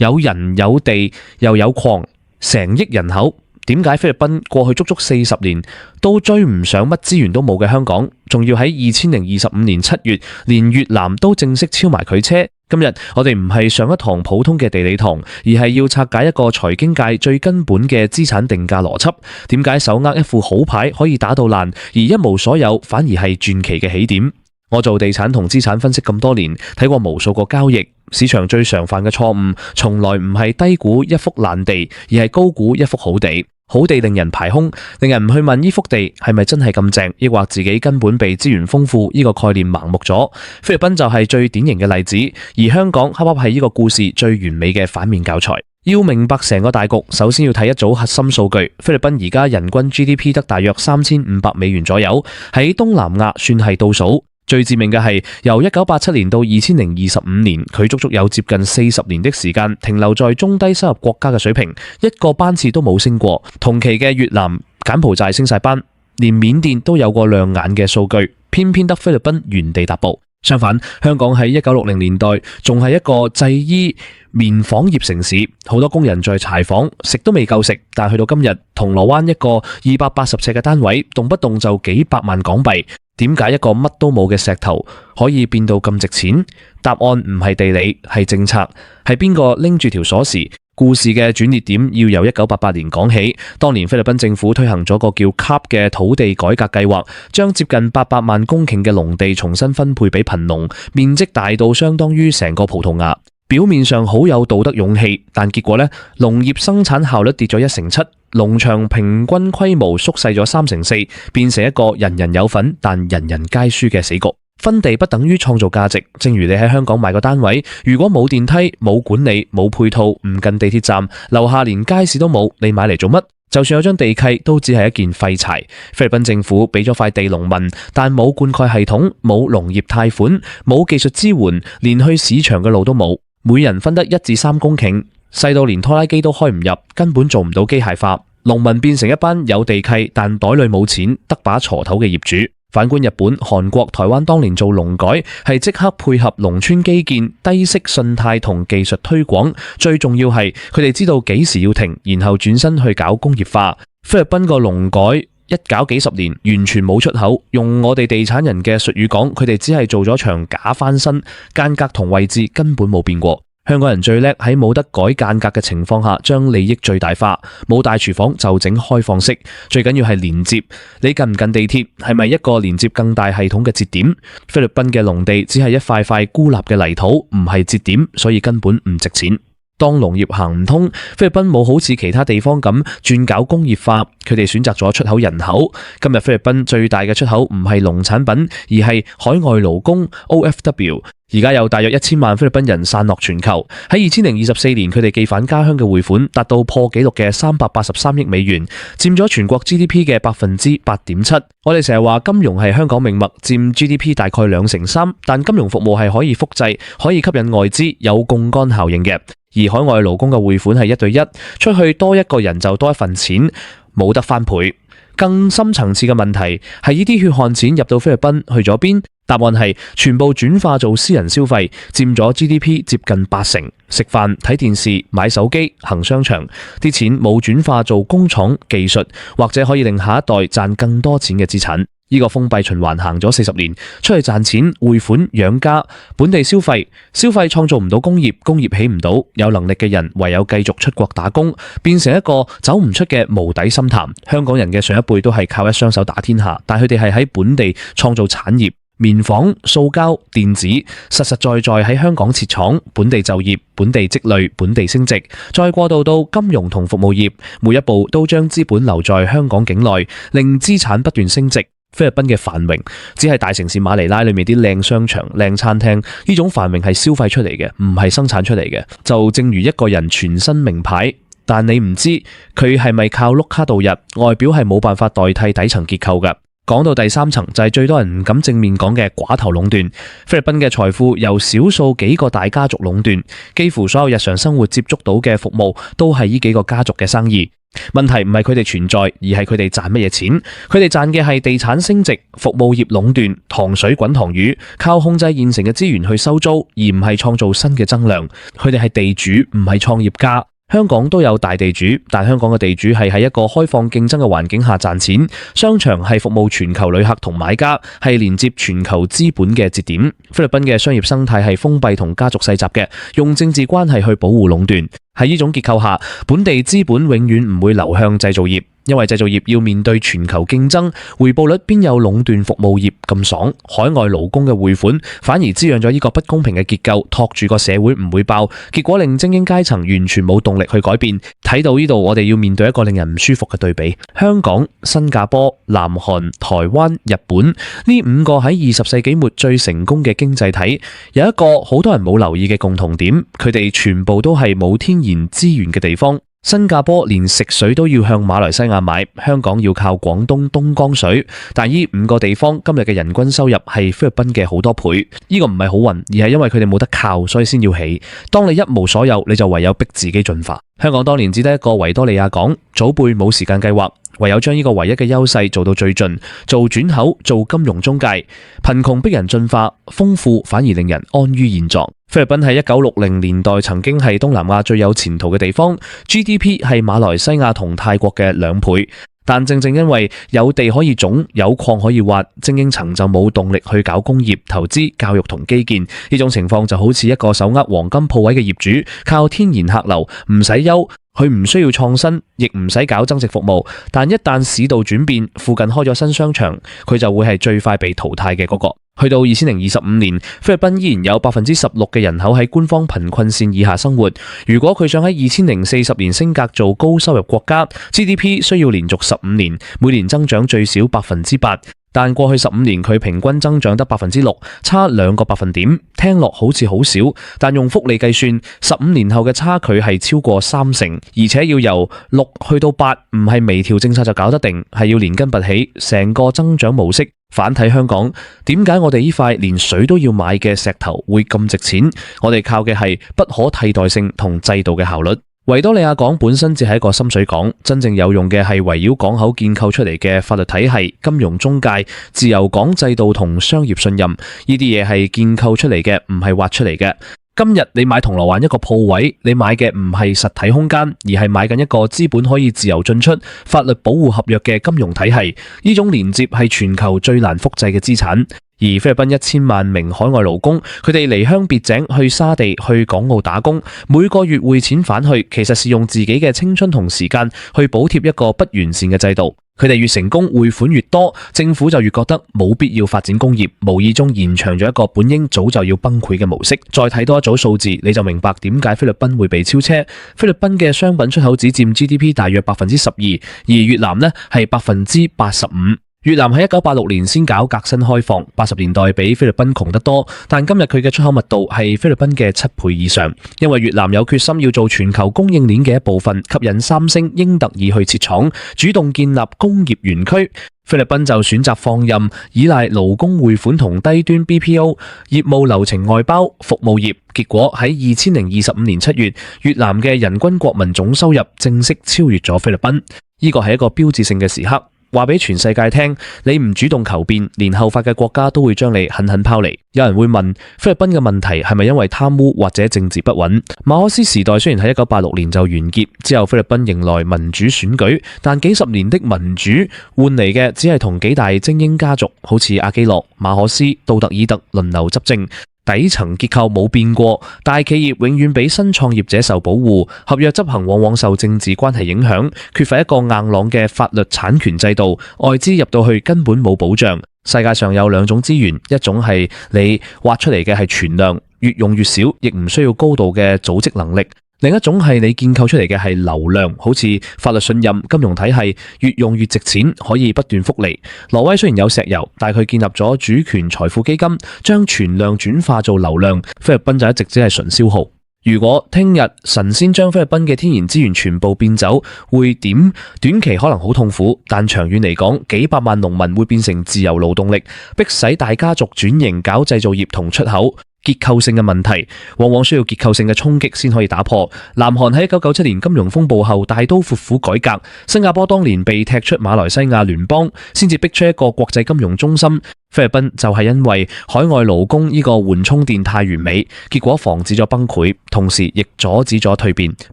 有人有地又有礦，成億人口。點解菲律賓過去足足40年都追唔上乜資源都冇嘅香港，仲要喺2025年7月，連越南都正式超埋佢車？今日我哋唔係上一堂普通嘅地理堂，而係要拆解一個財經界最根本嘅資產定價邏輯。點解手握一副好牌可以打到爛，而一無所有反而係傳奇嘅起點？我做地產同資產分析咁多年，睇過無數個交易，市場最常犯嘅錯誤，從來唔係低估一幅爛地，而係高估一幅好地。好地令人排空，令人唔去問呢幅地係咪真係咁正，抑或自己根本被資源豐富呢個概念盲目咗。菲律賓就係最典型嘅例子，而香港恰恰係呢個故事最完美嘅反面教材。要明白成個大局，首先要睇一組核心數據。菲律賓而家人均 GDP 得大約3500美元左右，喺東南亞算係倒數。最致命嘅係，由1987年到2025年，佢足足有接近40年的時間停留在中低收入國家嘅水平，一個班次都冇升過。同期嘅越南、柬埔寨升晒班，連緬甸都有過亮眼嘅數據，偏偏得菲律賓原地踏步。相反，香港喺1960年代仲係一個製衣棉紡業城市，好多工人在柴房食都未夠食，但去到今日，銅鑼灣一個280尺嘅單位，動不動就幾百萬港幣。點解一個乜都冇嘅石頭可以變到咁值錢？答案唔係地理，係政策，係邊個拎住條鎖匙？故事嘅轉捩點要由1988年講起。當年菲律賓政府推行咗個叫 CARP 嘅土地改革計劃，將接近800萬公頃嘅農地重新分配俾貧農，面積大到相當於成個葡萄牙。表面上好有道德勇氣，但結果呢，農業生產效率跌咗1/7，農場平均規模縮細咗3/4，變成一個人人有份但人人皆輸嘅死局。分地不等於創造價值，正如你喺香港買個單位，如果冇電梯、冇管理、冇配套、唔近地鐵站，樓下連街市都冇，你買嚟做乜？就算有張地契，都只係一件廢柴。菲律賓政府俾咗塊地農民，但冇灌溉系統、冇農業貸款、冇技術支援，連去市場嘅路都冇。每人分得1至3公頃，細到連拖拉機都開唔入，根本做唔到機械化。農民變成一班有地契但袋裏冇錢、得把鋤頭嘅業主。反觀日本、韓國、台灣當年做農改，係即刻配合農村基建、低息信貸同技術推廣，最重要係佢哋知道幾時要停，然後轉身去搞工業化。菲律賓個農改一搞幾十年，完全冇出口。用我哋地產人嘅術語講，佢哋只係做咗場假翻身，間隔同位置根本冇變過。香港人最叻喺冇得改間隔嘅情況下，將利益最大化。冇大廚房就整開放式，最緊要係連接。你近唔近地鐵？係咪一個連接更大系統嘅節點？菲律賓嘅農地只係一塊塊孤立嘅泥土，唔係節點，所以根本唔值錢。當農業行唔通，菲律賓冇好似其他地方咁轉搞工業化，佢哋選擇咗出口人口。今日菲律賓最大嘅出口唔係農產品，而係海外勞工 OFW。而家有大約1000萬菲律賓人散落全球。喺2024年，佢哋寄返家鄉嘅匯款達到破紀錄嘅383億美元，佔咗全國 GDP 嘅8.7%。我哋成日話金融係香港命脈，佔 GDP 大概2/3，但金融服務係可以複製，可以吸引外資，有槓桿效應嘅。而海外勞工嘅匯款係1對1，出去多一個人就多一份錢，冇得翻倍。更深層次嘅問題係呢啲血汗錢入到菲律賓去咗邊？答案係全部轉化做私人消費，佔咗 GDP 接近80%。食飯、睇電視、買手機、行商場，啲錢冇轉化做工廠、技術，或者可以令下一代賺更多錢嘅資產。呢個封閉循環行咗40年，出去賺錢、匯款、養家，本地消費創造唔到工業，工業起唔到，有能力嘅人唯有繼續出國打工，變成一個走唔出嘅無底深潭。香港人嘅上一輩都係靠一雙手打天下，但佢哋係喺本地創造產業。棉紡、塑膠、電子，實實在在喺香港設廠，本地就業、本地積累、本地升值，再過渡到金融同服務業，每一步都將資本留在香港境內，令資產不斷升值。菲律賓嘅繁榮只係大城市馬尼拉裏面啲靚商場、靚餐廳，呢種繁榮係消費出嚟嘅，唔係生產出嚟嘅。就正如一個人全身名牌，但你唔知佢係咪靠碌卡度日，外表係冇辦法代替底層結構㗎。講到第三層就係最多人唔敢正面講嘅寡頭壟斷。菲律賓嘅財富由少數幾個大家族壟斷，幾乎所有日常生活接觸到嘅服務都係呢幾個家族嘅生意。問題唔係佢哋存在，而係佢哋賺乜嘢錢。佢哋賺嘅係地產升值、服務業壟斷、糖水滾糖魚，靠控制現成嘅資源去收租，而唔係創造新嘅增量。佢哋係地主，唔係創業家。香港都有大地主，但香港嘅地主係喺一個開放競爭嘅環境下賺錢。商場係服務全球旅客同買家，係連接全球資本嘅節點。菲律賓嘅商業生態係封閉同家族世襲嘅，用政治關係去保護壟斷。喺呢種結構下，本地資本永遠唔會流向製造業，因為製造業要面對全球競爭，回報率邊有壟斷服務業咁爽？海外勞工嘅匯款反而滋養咗呢個不公平嘅結構，托住個社會唔會爆，結果令精英階層完全冇動力去改變。睇到呢度，我哋要面對一個令人唔舒服嘅對比：香港、新加坡、南韓、台灣、日本呢5個喺20世紀末最成功嘅經濟體，有一個好多人冇留意嘅共同點，佢哋全部都係冇天然資源嘅地方。新加坡連食水都要向馬來西亞買，香港要靠廣東東江水。但呢5個地方今日嘅人均收入係菲律賓嘅好多倍。呢個唔係好運，而係因為佢哋冇得靠，所以先要起。當你一無所有，你就唯有逼自己進化。香港當年只得一個維多利亞港，祖輩冇時間計劃，唯有將呢個唯一嘅優勢做到最盡，做轉口，做金融中介。貧窮逼人進化，豐富反而令人安於現狀。菲律賓喺1960年代曾經係東南亞最有前途嘅地方， GDP 係馬來西亞同泰國嘅2倍。但正正因為有地可以種，有礦可以挖，精英層就冇動力去搞工業、投資、教育同基建。呢種情況就好似一個手握黃金鋪位嘅業主，靠天然客流，唔使憂，佢唔需要創新，亦唔使搞增值服務。但一旦市道轉變，附近開咗新商場，佢就會係最快被淘汰嘅嗰個。去到2025年，菲律賓依然有16%嘅人口喺官方貧困線以下生活。如果佢想喺2040年升格做高收入國家， GDP 需要連續15年，每年增長最少8%。但過去15年佢平均增長得6%，差2個百分點。聽落好似好少，但用複利計算，15年後嘅差距係超過30%，而且要由6去到8，唔係微調政策就搞得定，係要連根拔起，成個增長模式。反睇香港，點解我哋呢塊連水都要買嘅石頭會咁值錢？我哋靠嘅係不可替代性同制度嘅效率。維多利亞港本身只係一個深水港，真正有用嘅係圍繞港口建構出嚟嘅法律體系、金融中介、自由港制度同商業信任。呢啲嘢係建構出嚟嘅，唔係挖出嚟嘅。今日你買銅鑼灣一個鋪位，你買嘅唔係實體空間，而係買緊一個資本可以自由進出、法律保護合約嘅金融體系。呢種連接係全球最難複製嘅資產。而菲律賓1000萬名海外勞工，佢哋離鄉別井去沙地、去港澳打工，每個月匯錢返去，其實是用自己嘅青春同時間去補貼一個不完善嘅制度。佢哋越成功，匯款越多，政府就越覺得冇必要發展工業，無意中延長咗一個本應早就要崩潰嘅模式。再睇多一組數字，你就明白點解菲律賓會被超車。菲律賓嘅商品出口只佔 GDP 大約12%，而越南呢係85%。越南喺1986年先搞革新開放，80年代比菲律賓窮得多，但今日佢嘅出口密度係菲律賓嘅7倍以上。因為越南有決心要做全球供應鏈嘅一部分，吸引三星、英特爾去設廠，主動建立工業園區。菲律賓就選擇放任，依賴勞工匯款同低端 BPO 業務流程外包服務業，結果喺2025年7月，越南嘅人均國民總收入正式超越咗菲律賓。呢個係一個標誌性嘅時刻。話俾全世界聽，你唔主動求變，連後發嘅國家都會將你狠狠拋離。有人會問，菲律賓嘅問題係咪因為貪污或者政治不穩？馬可斯時代雖然喺1986年就完結，之後菲律賓迎來民主選舉，但幾十年的民主換嚟嘅只係同幾大精英家族，好似阿基諾、馬可斯、杜特爾特輪流執政。底層結構冇變過，大企業永遠比新創業者受保護，合約執行往往受政治關係影響，缺乏一個硬朗嘅法律產權制度，外資入到去根本冇保障。世界上有2種資源，一種係你挖出嚟嘅係存量，越用越少，亦唔需要高度嘅組織能力。另一種係你建構出嚟嘅係流量，好似法律信任、金融體系，越用越值錢，可以不斷複利。挪威雖然有石油，但係佢建立咗主權財富基金，將存量轉化做流量。菲律賓就一直只係純消耗。如果聽日神仙將菲律賓嘅天然資源全部變走，會點？短期可能好痛苦，但長遠嚟講，幾百萬農民會變成自由勞動力，迫使大家族轉型搞製造業同出口。結構性嘅問題，往往需要結構性嘅衝擊先可以打破。南韓喺1997年金融風暴後大刀闊斧改革，新加坡當年被踢出馬來西亞聯邦，先至逼出一個國際金融中心。菲律賓就係因為海外勞工呢個緩衝墊太完美，結果防止咗崩潰，同時亦阻止咗蛻變。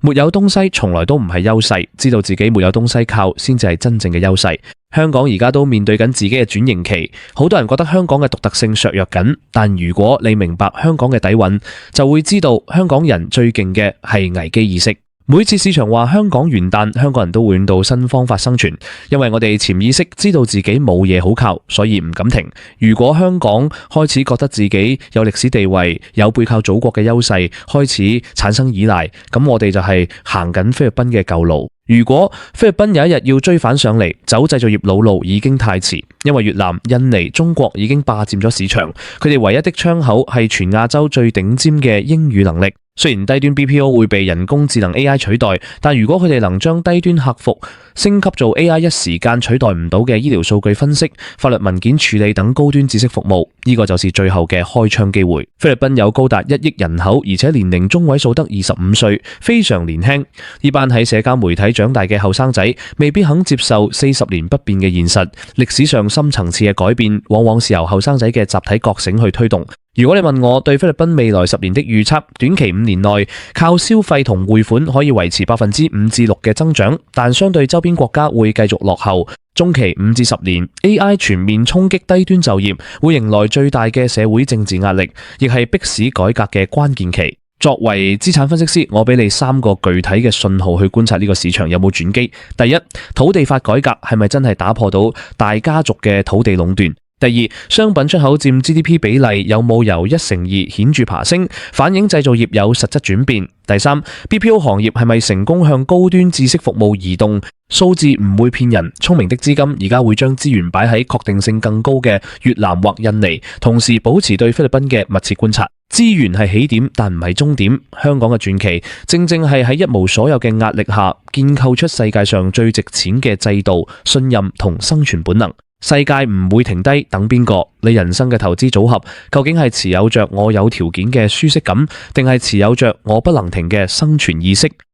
沒有東西從來都唔係優勢，知道自己沒有東西靠先至係真正嘅優勢。香港而家都面對緊自己嘅轉型期，好多人覺得香港嘅獨特性削弱緊，但如果你明白香港嘅底蘊，就會知道香港人最勁嘅係危機意識。每次市場話香港完蛋，香港人都會揾到新方法生存，因為我哋潛意識知道自己冇嘢好靠，所以唔敢停。如果香港開始覺得自己有歷史地位、有背靠祖國嘅優勢，開始產生依賴，咁我哋就係行緊菲律賓嘅舊路。如果菲律賓有一日要追返上嚟，走製造業老路已經太遲，因為越南、印尼、中國已經霸佔咗市場，佢哋唯一的窗口係全亞洲最頂尖嘅英語能力。雖然低端 BPO 會被人工智能 AI 取代，但如果佢哋能將低端客服升級做 AI 一時間取代唔到嘅醫療數據分析、法律文件處理等高端知識服務，呢個就是最後嘅開槍機會。菲律賓有高達1億人口，而且年齡中位數得25歲，非常年輕。呢班喺社交媒體長大嘅後生仔，未必肯接受40年不變嘅現實。歷史上深層次嘅改變，往往是由後生仔嘅集體覺醒去推動。如果你問我對菲律賓未來10年的預測，短期5年內靠消費同匯款可以維持5%至6%嘅增長，但相對周邊國家會繼續落後。中期5至10年 AI 全面衝擊低端就業，會迎來最大嘅社會政治壓力，亦係迫使改革嘅關鍵期。作為資產分析師，我俾你3個具體嘅信號去觀察呢個市場有冇轉機。第一，土地法改革係咪真係打破到大家族嘅土地壟斷？第二，商品出口佔 GDP 比例有冇由1/2顯著爬升，反映製造業有實質轉變？第三， BPO 行業係咪成功向高端知識服務移動？數字唔會騙人，聰明的資金而家會將資源擺喺確定性更高嘅越南或印尼，同時保持對菲律賓嘅密切觀察。資源係起點，但唔係終點。香港嘅傳奇正正係喺一無所有嘅壓力下，建構出世界上最值錢嘅制度、信任同生存本能。世界唔會停低等邊個？你人生嘅投資組合究竟係持有着我有條件嘅舒適感，定係持有着我不能停嘅生存意識？